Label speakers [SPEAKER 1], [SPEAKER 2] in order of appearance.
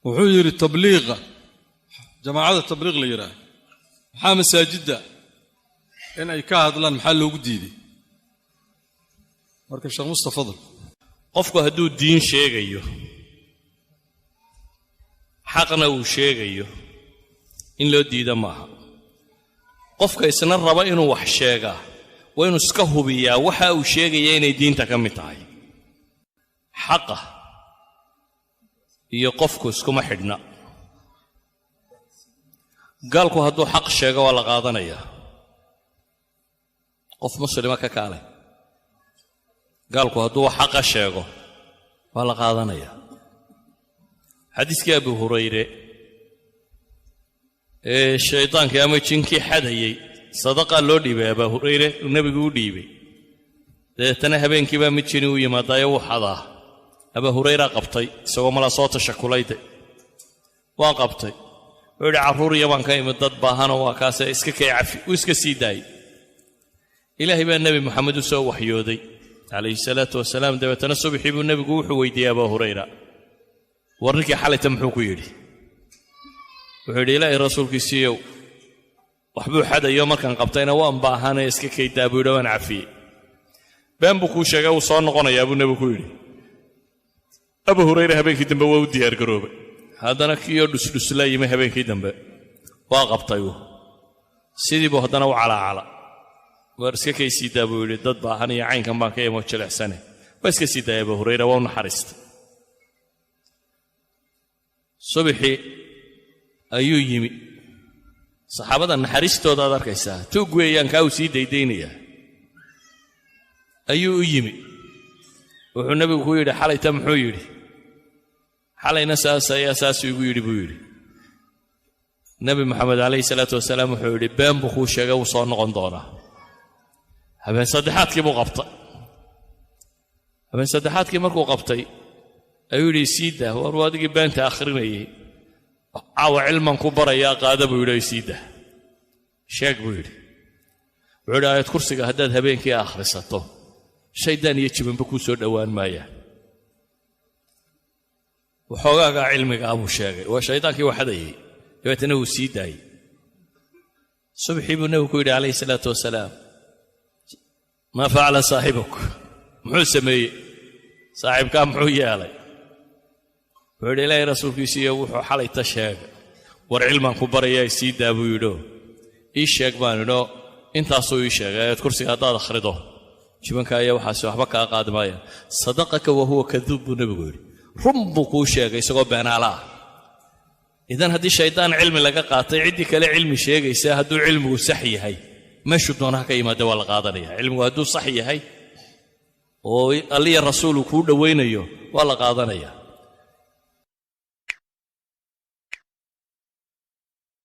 [SPEAKER 1] وحير التبليغ جماعة التبليغ ليراه حام مساجد إن أي كهذا لان محل وجديدي مركز الشيخ مصطفى فضل
[SPEAKER 2] qofku hadduu diin sheegayo xaqna uu sheegayo in loo diido maaha qofka isna raba inuu wax sheega waa inuu iska hubiyaa waxa uu sheegaya inay diinta ka mid tahay xaqa iyo qofku iskuma xidhna gaalku hadduu xaq sheego waa la qaadanayaa qof muslima ka kaale gaalku hadduu xaqa sheego waa la qaadanayaa xadiiskii Abu Hurayre shaytaankii ama jinkii xadayay sadaqa loo dhiibay Abu Hurayre nabigu u dhiibay deetana habeenkii baa mid jini u yimaadayo uu xadaa Abu Hurayre qabtay isagoo mala soo tashakulayday waan qabtay wada caruur yaman ka imid dad baahan oo waa kaas iska kay cafi u iska sii daay ilaahi baa nabi Muhammad soo waxyooday alayhi salatu wasalaam deetana subaxii buu nabigu wuxuu weydiiyay Abu Hurayre warninkii xalayta muxuu ku yiri wuxuu yiri ilaahi rasuulkiisiiyo waxbuu xadayo markan qabtayna waan baahanay iska kay daabuudho waan cafi baan buu ku sheegay uu soo noqonayaa buu nabigu ku yiri Abu Hurayre habeenkii dambe waa u diyaar garoobay haddana kiyo dhusdhuslaa yimay habeenkii dambe waa qabtay sidii buu haddana u calaacala war iska kay sii daabuu yiri dad baahan iyo caynkan baan ka imo jilicsanay waa iska sii daayay Abu Hurayre waa u naxariistay subaxii ayuu yimi saxaabada naxariistooda aad arkaysaa tuug weeyaan ka uu sii daydaynaya ayuu u yimi wuxuu nabigu ku yiri xalayta muxuu yiri xalayna saas igu yiri buu yiri nabi Muhammad alayhi salatu wasalaam wuxuu yiri been buu ku sheegay uu soo noqon doonaa habeen saddexaadkii buu qabtay habeen saddexaadkii markuu qabtay ayuu yiri siida war waadigi beenta akhrinayay aw cilman ku baraya qaada buu yiri siida sheeg buu yiri wuxuu ayad kursiga haddaad habeenkii akhrisato shaydaan iyo jibanba ku soo dhawaan maaya waxoogaa cilmiga abu sheegay waa shaydaankii waxadayay deetana uu sii daayay subaxii buu nabigu ku yiri alayhi salatu wasalaam ما فعل صاحبك محو سمي صاحب كان محو يالي وعد إلهي رسولك يسيه وحو حالي تشاق والعلم كبر يا سيد أبو يدو إيشاق بانو انت أصو إيشاق كرسي هذا أخرده شبان كايا وحاسو أحبك أقاد مايا صدقك وهو كذوب نبغوري رمبك وشاق يسوق بان على إذن هذا الشيطان علم لك قاطع عندك لا علم شيء يساهدو علمه سحي هاي ما شدونها كيما دول قادريا علم هادو صحيح هي oo Ali rasuulku ku dhaweeynayo waa la qaadanaya